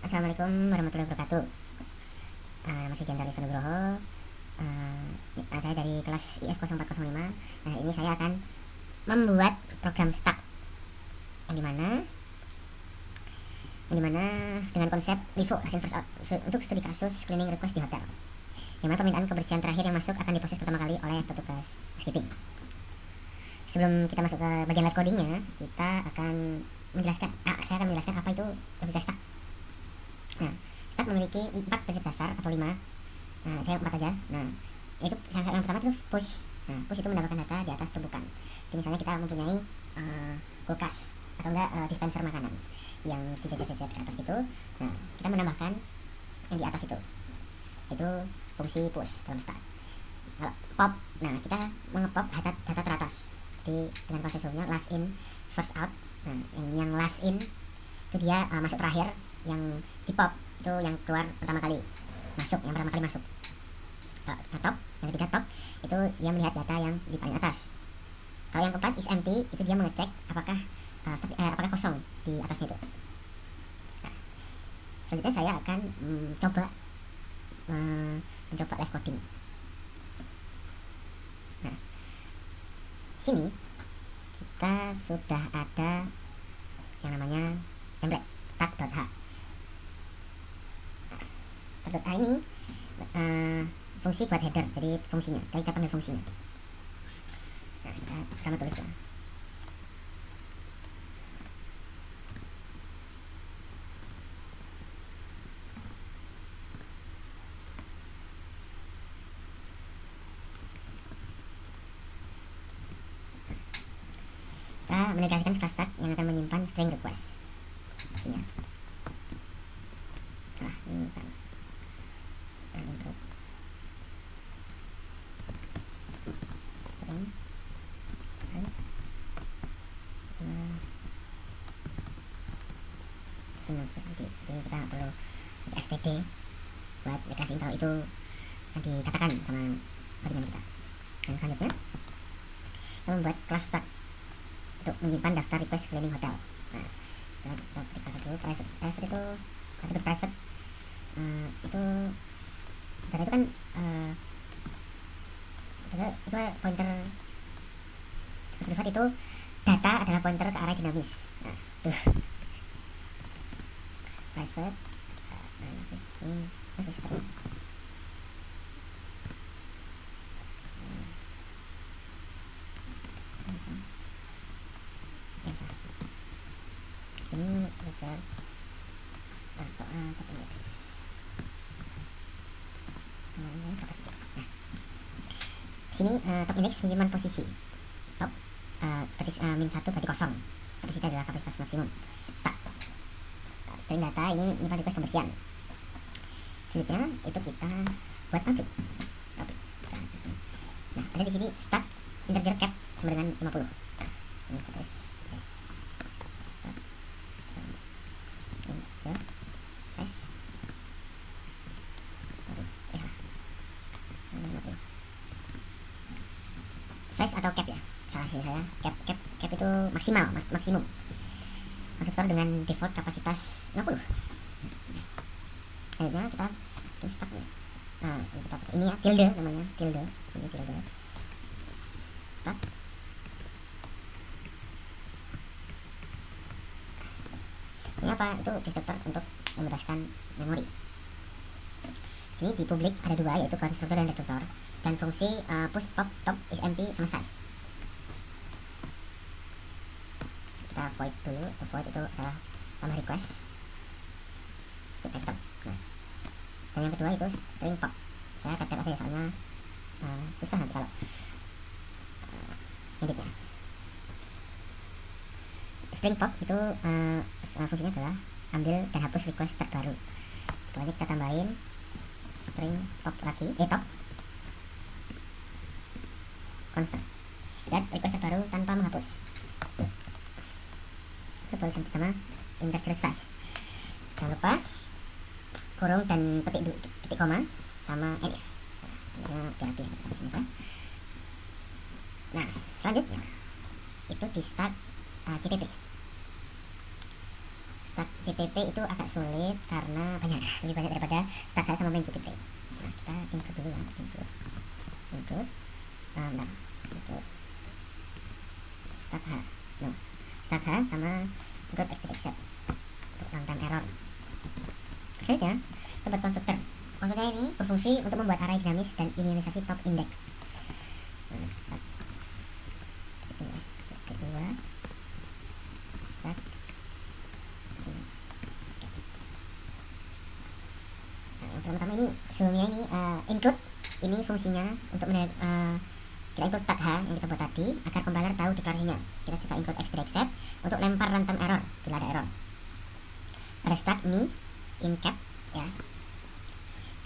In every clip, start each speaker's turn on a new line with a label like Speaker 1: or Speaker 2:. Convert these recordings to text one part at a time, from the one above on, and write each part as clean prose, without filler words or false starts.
Speaker 1: Assalamualaikum warahmatullahi wabarakatuh. Nama saya Jenderal Ivan Nugroho. Saya dari kelas IF 0405. Nah, ini saya akan membuat program stack yang dimana dengan konsep LIFO, last in first out, untuk studi kasus cleaning request di hotel, di mana permintaan kebersihan terakhir yang masuk akan diproses pertama kali oleh petugas housekeeping. Sebelum kita masuk ke bagian live codingnya, saya akan menjelaskan apa itu logika stack. Nah, stack memiliki 4 prinsip dasar atau 5. Nah, saya 4 aja. Nah, itu yang pertama itu push. Nah, push itu mendapatkan data di atas tumpukan. Jadi misalnya kita mempunyai kulkas atau enggak dispenser makanan yang dijajar-jajar di atas gitu. Nah, kita menambahkan yang di atas itu. Itu fungsi push dalam stack. Pop, nah kita mengepop data teratas. Jadi dengan konsep sebelumnya last in first out. Nah, yang last in itu dia masuk terakhir, yang di pop itu yang keluar pertama kali masuk, top, yang ketiga top itu dia melihat data yang di paling atas. Kalau yang keempat is empty, itu dia mengecek apakah kosong di atasnya itu. Nah, selanjutnya saya akan mencoba live coding. Nah, sini kita sudah ada yang namanya template stack.h. Stack.h ini fungsi buat header, jadi fungsinya kita panggil fungsinya. Nah, kita sama tulis ya. Kita menegasikan class stack yang akan menyimpan string request. Sini ya. Nah, ini kan string seperti itu. Jadi kita perlu std buat dikasih kalau itu yang dikatakan sama jaringan kita. Dan selanjutnya kita membuat class stack untuk menyimpan daftar request cleaning hotel. Nah, saya ketik class dulu. Private itu atribut private itu data itu kan itu pointer privat, itu data adalah pointer ke arah dinamis. Nah, tuh private ini masih string. Ini belajar atau top index sama ini kapasitas. Nah, sini top index menyimpan posisi top seperti -1 berarti kosong, kapasitas adalah kapasitas maksimum stack. String data ini menyimpan request pembersihan. Selanjutnya itu kita buat public. Nah, ada di sini stack integer cap sama dengan 50. Nah, sini kita tulis stack integer size 50. Size atau cap ya, salah sih saya. Cap itu maksimum masuk store dengan default kapasitas 60. Akhirnya kita tulis stack ya. Nah, kita pakai ini ya, tilde namanya, tilde. Sini tilde stack. Ini apa? Itu descriptor untuk membebaskan memori. Sini di public ada 2, yaitu constructor dan destructor, dan fungsi push, pop, top, is empty, sama size. Kita void dulu. Void itu adalah tambah request itu item. Nah, dan yang kedua itu string pop. Saya tap aja soalnya susah nanti kalau editnya. String pop itu fungsinya adalah ambil dan hapus request terbaru. Setelah kita tambahin string pop lagi, top constant, dan request terbaru tanpa menghapus. Itu tulisan pertama integer size. Jangan lupa kurung dan titik koma sama elif. Nah, nah, selanjutnya itu di start CTP. stack CPP itu agak sulit karena lebih banyak daripada stack H sama main CPP. Nah, kita include dulu ya, include include stack H, no, stack H sama include except untuk runtime error. Selanjutnya kita buat konstruktor. Konstruktor ini berfungsi untuk membuat array dinamis dan inisialisasi top index. Stack kedua stack. Nah, yang pertama ini sebelumnya ini include ini fungsinya untuk kita include stack H yang kita buat tadi agar compiler tahu deklarasinya. Kita juga include except untuk lempar runtime error bila ada error. Pada stack ini in cap ya,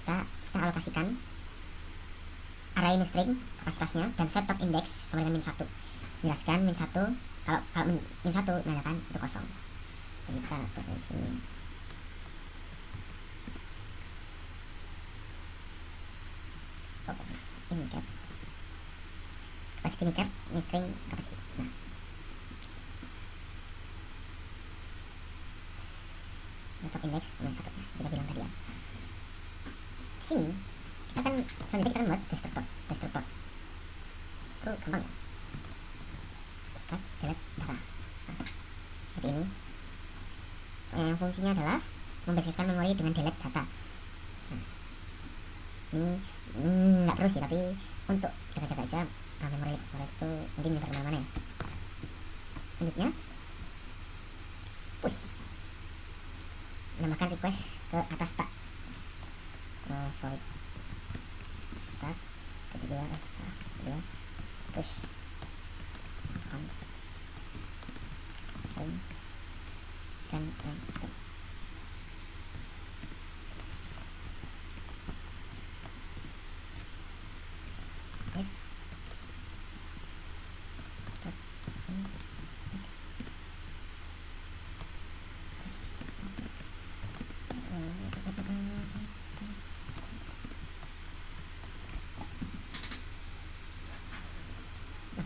Speaker 1: kita alokasikan array ini string kapasitasnya dan set top index sama dengan -1. Jelaskan -1, kalau -1 menandakan itu kosong. Jadi kita tulis di sini. Ini cap capacity ini cap, ini string capacity. Nah, top index -1 ya, kita bilang tadi ya. Di sini kita akan selanjutnya kita buat destructor itu gampang ya, stack delete data. Nah, seperti ini yang fungsinya adalah membasiskan memori dengan delete data. Nah, ini nggak perlu sih, tapi untuk jaga-jaga aja memori itu nanti menyebar kemana-mana ya. Selanjutnya push, menambahkan request ke atas stack, void stack kedua push cons dan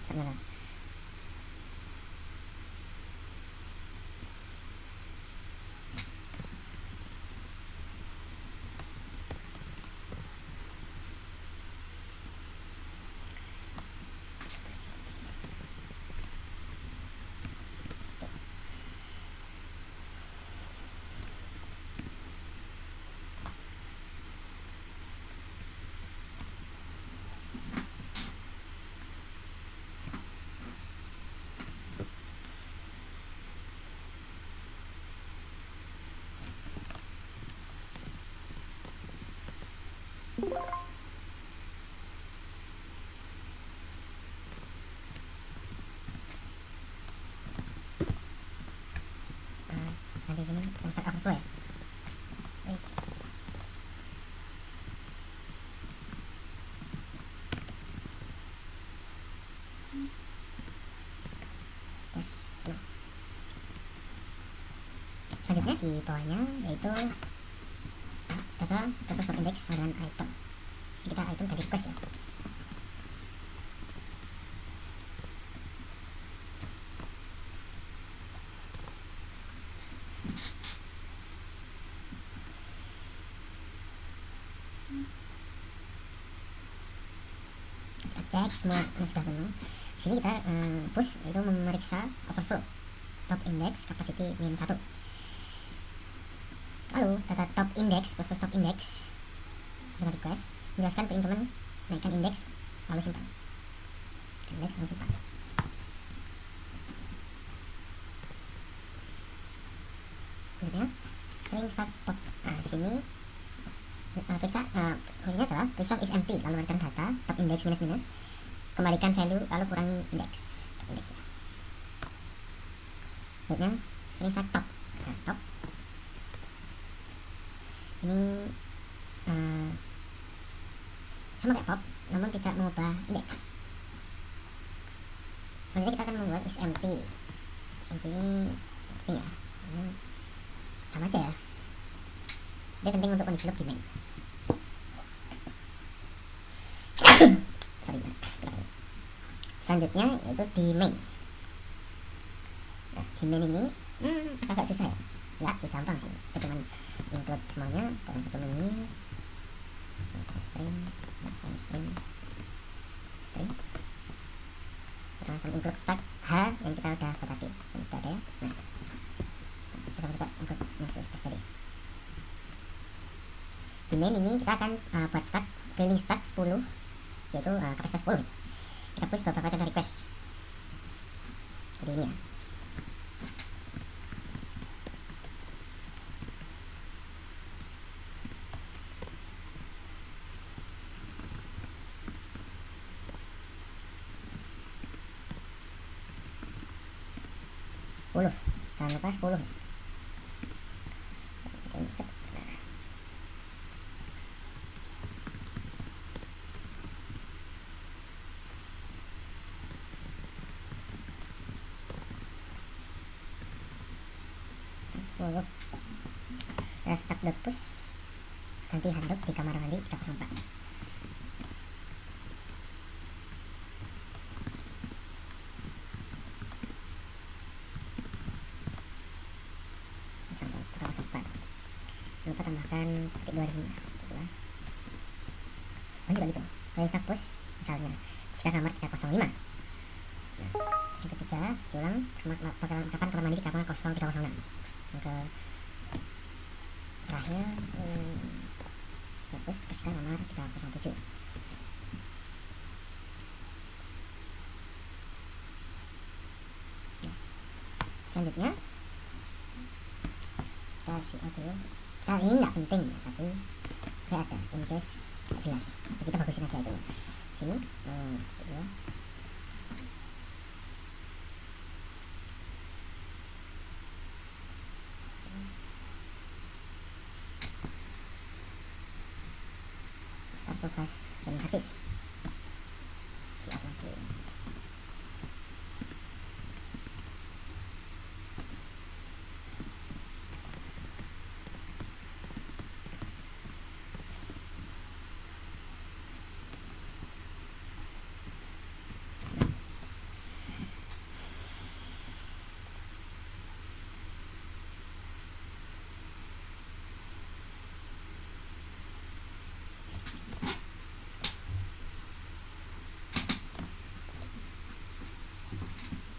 Speaker 1: sebenarnya nanti sini stack overflow ya. Selanjutnya di bawahnya yaitu data top index dengan item. Jadi kita item tadi request ya. Kita cek semua ini sudah penuh. Di sini kita push itu memeriksa overflow top index capacity -1. Lalu data top index plus top index dengan request menjelaskan ke teman naikkan indeks lalu simpan indeks lalu simpan. Selanjutnya string start top. Nah sini periksa fungsinya adalah periksa is empty lalu return data top index minus kembalikan value lalu kurangi indeks top index ya. Selanjutnya string start top. Nah, top ini sama kayak pop namun tidak mengubah indeks. Selanjutnya kita akan membuat is empty. Is empty ini penting ya, ini sama aja ya, dia penting untuk kondisi loop di main. Sorry, selanjutnya yaitu di main. Nah di main ini agak susah ya, Enggak sih, gampang sih, kita cuma include semuanya dalam satu menu, string, kita langsung include stack H yang kita udah buat tadi, yang sudah ada ya. Nah, kita sama juga include yang space tadi. Di main ini kita akan buat stack cleaning stack 10, yaitu kapasitas 10. Kita push beberapa contoh request. Jadi ini ya. Jangan lupa 10. Terus stack dot push ganti handuk di kamar mandi 304. Lupa tambahkan titik 2 di sini. Oh juga gitu. Kalau stack push misalnya jika kamar 305. Nah, yang ketiga ulang kapan kamar mandi di kamar 0306. Yang ke terakhir stack push kamar 307. Nah, selanjutnya kita out dulu. Ini nggak penting ya, tapi saya ada in case nggak jelas, kita bagusin aja itu sini. Kedua start tugas dan service siap lagi.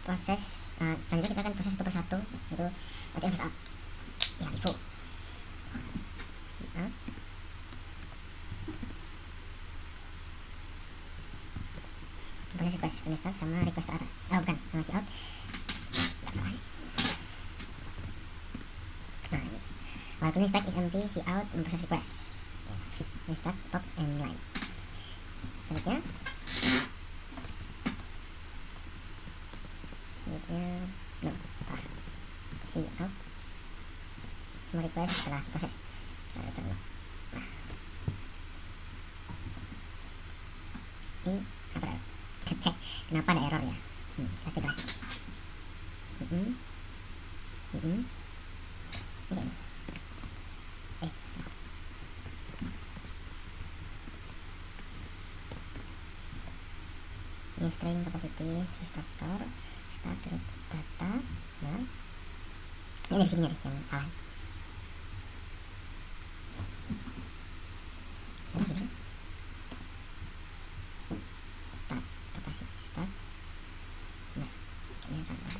Speaker 1: Proses selanjutnya kita akan proses satu persatu, yaitu proses first up ya, info up proses request stack sama request atas. Bukan, masih out. Nah ini while cleaning stack is empty, si out memproses request ya, stack pop and line. Selanjutnya no, si out semua request setelah proses kita return no. Nah, ini apa error? Kita cek kenapa ada error ya. Kita cek lagi. Ini string capacity structure start data. Nah, ini dari sini nih yang salah. Start capacity start. Nah, ini yang salah.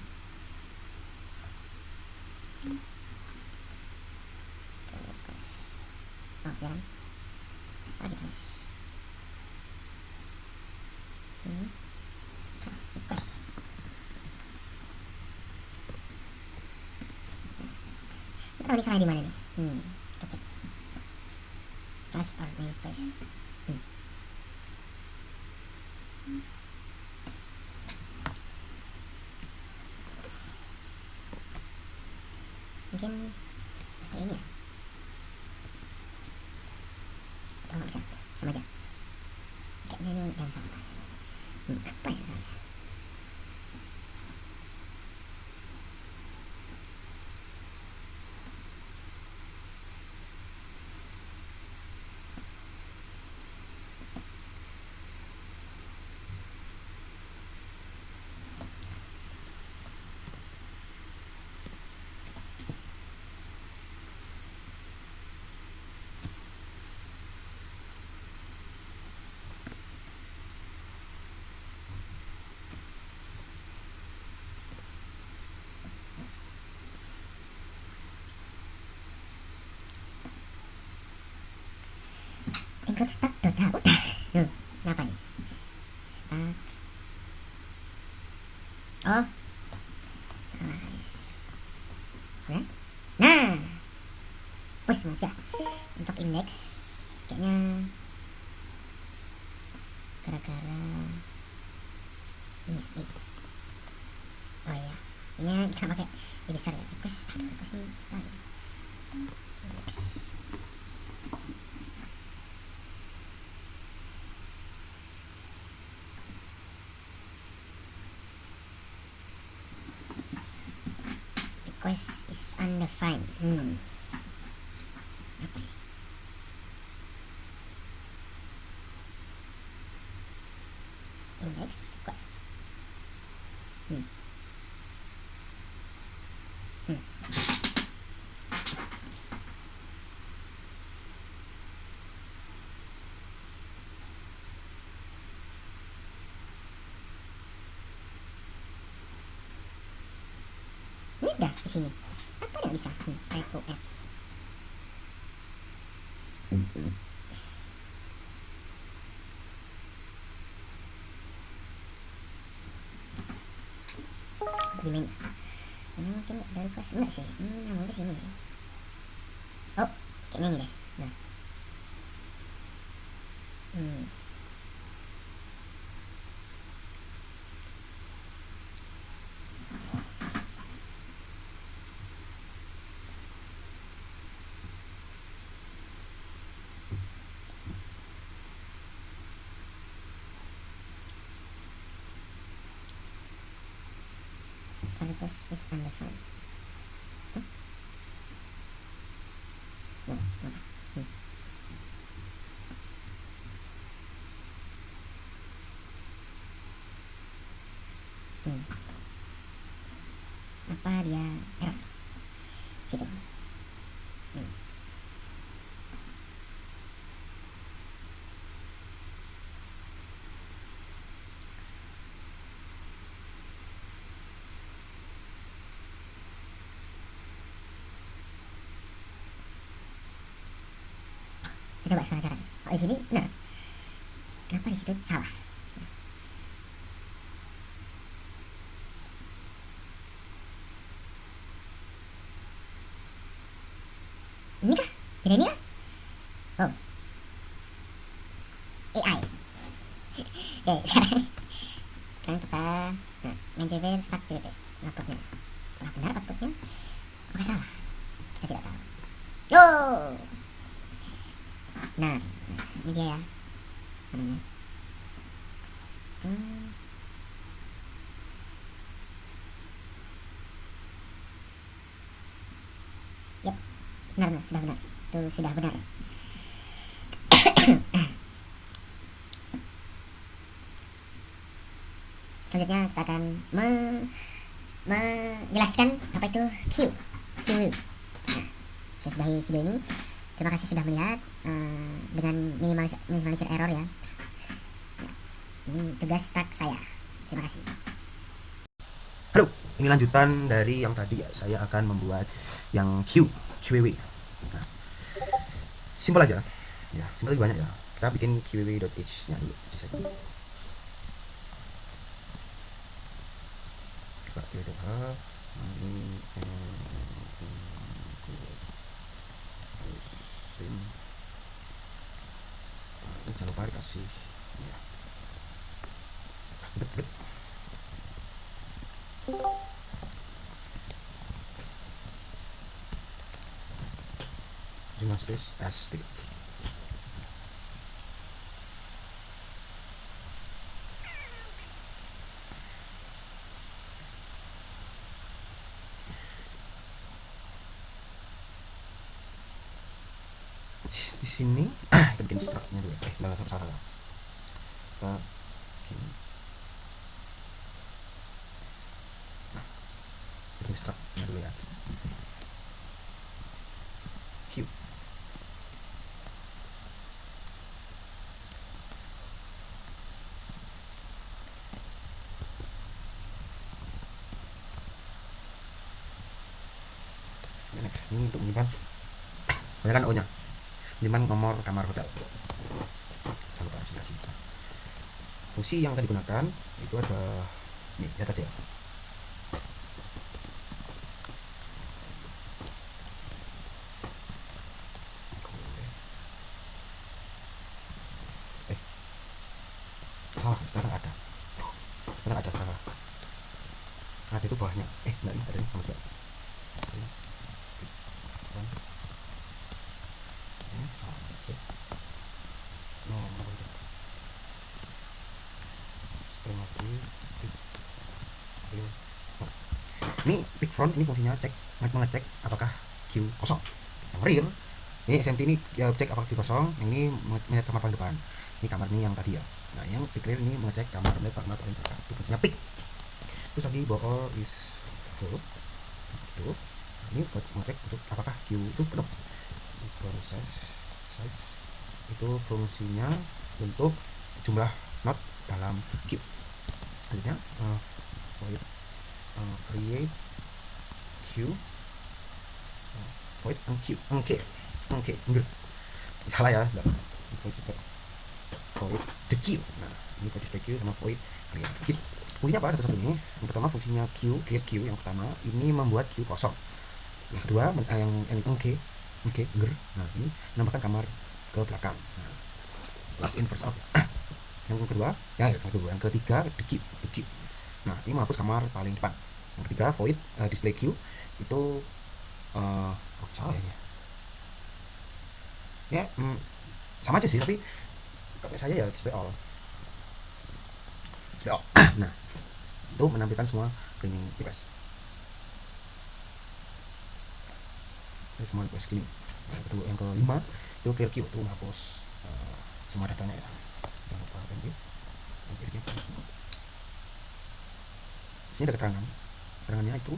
Speaker 1: Terus, oh ya kan? Salah gitu. Sini. Request. Kita tahu ini salah di mana nih? Kita cek. Class or namespace. Mungkin pakai ini ya. Atau nggak bisa, sama aja. Kayaknya ini yang salah. Apa yang salah? include stack dot udah. Kenapa nih stack? Oh salah guys. Oke. Nah push mas ya. Untuk indeks kayaknya gara-gara ini. Oh iya ini kita pakai ini besar ya. Request ini indeks. Request is undefined. Apa ya? Index request. Ini udah di sini. Apa nggak bisa? Typo S. Di main. Ini mungkin ada request enggak sih? Nyambung ke sini sih. Oh, kayaknya ini deh. Nah. Request is undefined. Apa dia error? Situ. Kita coba sekarang cara. Oh di sini benar. Kenapa di situ salah? Ini kah? Beda ini kah? Oh. AI. Oke, sekarang kita main JV stack JV outputnya. Apakah benar outputnya? Apakah salah? Kita tidak tahu. Yo. Nah, ini dia ya. Namanya. Yap, benar, sudah benar. Itu sudah benar. Selanjutnya kita akan menjelaskan apa itu Q. Nah, saya sudahi video ini. Terima kasih sudah melihat dengan minimalisir error ya. Ini tugas stack saya. Terima kasih.
Speaker 2: Halo, ini lanjutan dari yang tadi ya. Saya akan membuat yang QWW. Nah, simpel aja. Ya, simpel banyak ya. Kita bikin QWW.h nya dulu. Kita QWW.h. Ini jangan lupa dikasih ya. Bet. Jangan space S tiga. Di sini kita bikin structnya dulu. Salah. Kita bikin. Nah, bikin structnya dulu ya. Q. Next, ini untuk menyimpan banyak kan O nya, menyimpan nomor kamar hotel. aplikasi. Nah, fungsi yang akan digunakan itu ada nih, lihat aja. Salah, sekarang ada. Sekarang ada. Nah, itu bawahnya. Enggak, ini ada ini sama sekali. Nomor itu. String lagi. Nah, ini pick front ini fungsinya cek mengecek apakah queue kosong. Yang real ini SMT ini ya, cek apakah queue kosong. Yang ini melihat kamar paling depan. Ini kamar ini yang tadi ya. Nah, yang pick real ini mengecek kamar paling belakang. Itu fungsinya pick. Terus lagi bahwa all is full gitu. Nah, ini buat mengecek untuk apakah queue itu penuh. Equal size itu fungsinya untuk jumlah not dalam queue. Selanjutnya void create queue void enggak salah ya, void the queue. Nah, ini void display queue sama void create queue. Fungsinya apa satu-satu ini? Yang pertama fungsinya queue, create queue. Yang pertama ini membuat queue kosong. Yang kedua yang enggak. Nah, ini menambahkan kamar ke belakang. Nah, last in first out. Yang kedua, yang ketiga the queue. Nah, ini menghapus kamar paling depan. Yang ketiga void display queue itu salah ya. Ya, sama aja sih, tapi kalau saya ya display all. Nah, itu menampilkan semua cleaning request. Saya semua request cleaning. Yang kelima itu clear queue, itu menghapus semua datanya ya. Jangan lupa if. Sini ada keterangannya itu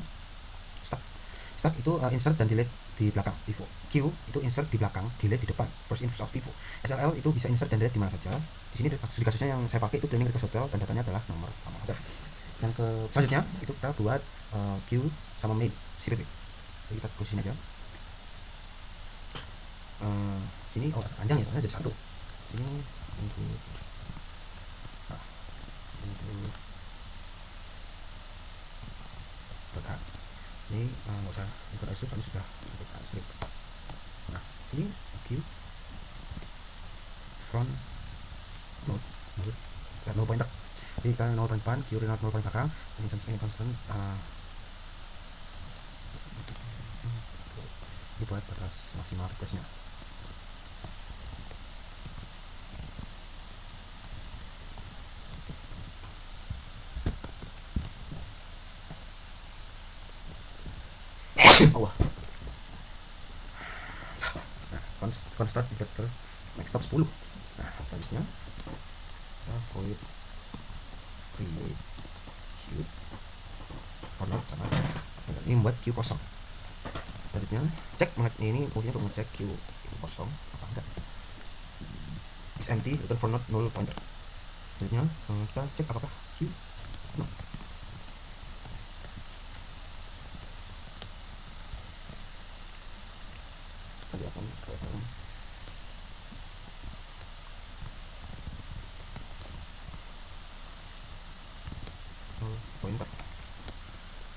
Speaker 2: start itu insert dan delete di belakang Vivo. Q itu insert di belakang, delete di depan. First in first out Vivo. SLL itu bisa insert dan delete di mana saja. Di sini di kasusnya yang saya pakai itu cleaning request hotel dan datanya adalah nomor hotel. Yang selanjutnya itu kita buat Q sama main CPP. Jadi kita posisiin aja. Sini agak panjang ya, soalnya jadi satu. Sini include ini nggak usah ikut asip, soalnya sudah ikut asip. Nah, sini Q front 0 pointer. Jadi kita 0 paling depan, Q 0 paling belakang. Ini constant dibuat batas maksimal requestnya. Allah. Nah, construct vector next stop 10. Nah, selanjutnya kita void create queue for not sama ini membuat queue kosong. Selanjutnya cek ini fungsinya untuk mengecek queue itu kosong apa enggak. Is empty return for not null pointer. Selanjutnya kita cek apakah queue penuh. Tadi akan kelihatan pointer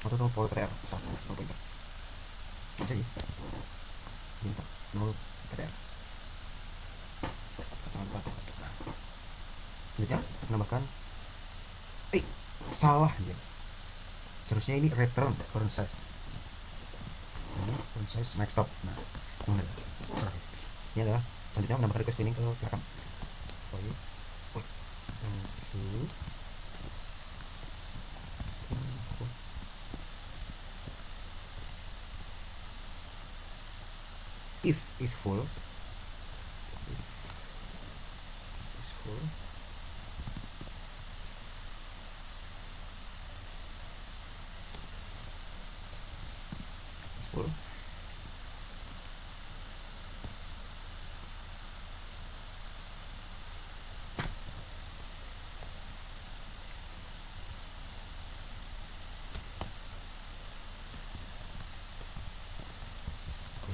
Speaker 2: atau 0 PTR salah 0 pointer bisa sih minta 0 PTR kacang batu. Nah, selanjutnya menambahkan salah ya, seharusnya ini return current size. Ini current size max stop. Nah, yang benar ini adalah selanjutnya menambahkan request cleaning ke belakang. Sorry, if is full is full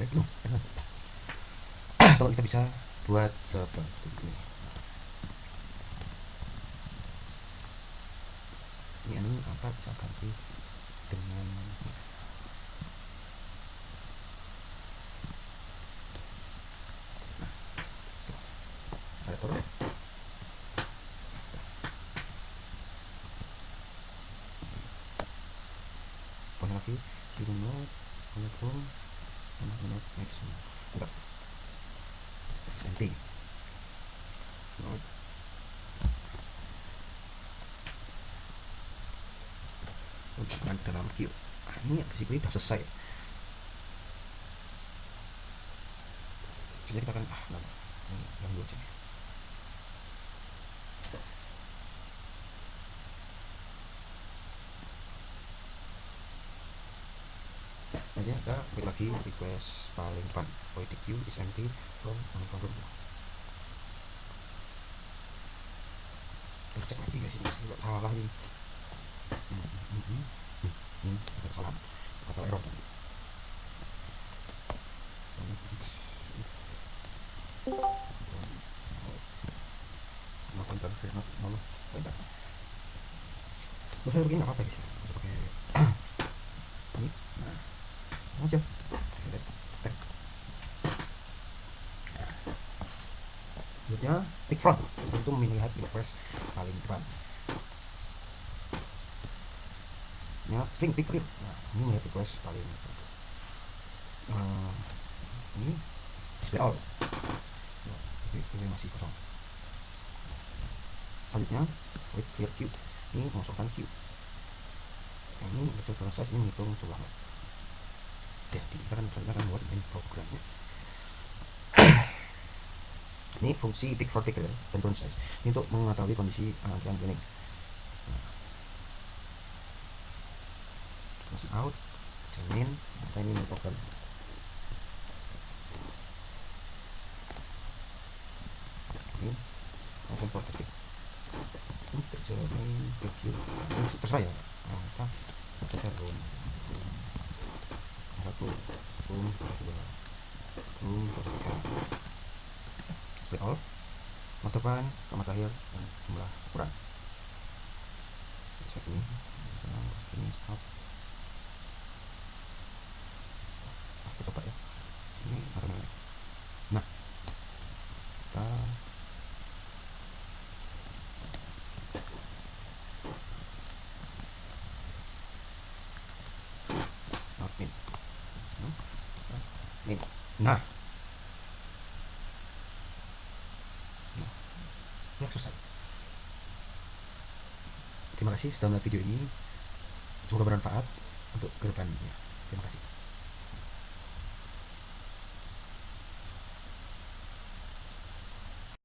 Speaker 2: penuh. Kalau kita bisa buat seperti ini. atau bisa ganti dengan operator. Pokoknya lagi hero node walaupun sama node maximum. Mantap. Senti node untuk dalam queue. Ini basically udah selesai. Jadi kita akan ini yang dua aja. Nah, kita void lagi request paling depan, void the queue is empty from room. Terus cek lagi guys, ini tidak salah ini. Ini ada kesalahan, fatal error tadi. Not interfere, not pointer. Saya begini nggak apa-apa guys ya, bisa pakai ini. Nah, aja tek. Selanjutnya pick front untuk melihat request paling depan. Ya, string pick clear. Nah, ini melihat request paling depan. Ini display all. Ini masih kosong. Selanjutnya void clear queue. Ini mengosongkan queue. Ini virtual size ini menghitung jumlah node. Ya, kita akan buat main programnya. Ini fungsi pick for picker dan drone size. Ini untuk mengetahui kondisi antrian planning. Masuk out, cermin, kita ini main program. Ini langsung for testing. Untuk cermin review, ini terserah ya. Kita baca room 1, room 2, room 3. Display all, kamar depan, kamar terakhir, dan jumlah ukuran. Set ini stop. Kita coba ya. Sini ada mana? Nah, kita min. Nah, sudah selesai. Terima kasih sudah melihat video ini. Semoga bermanfaat untuk kedepannya. Terima kasih.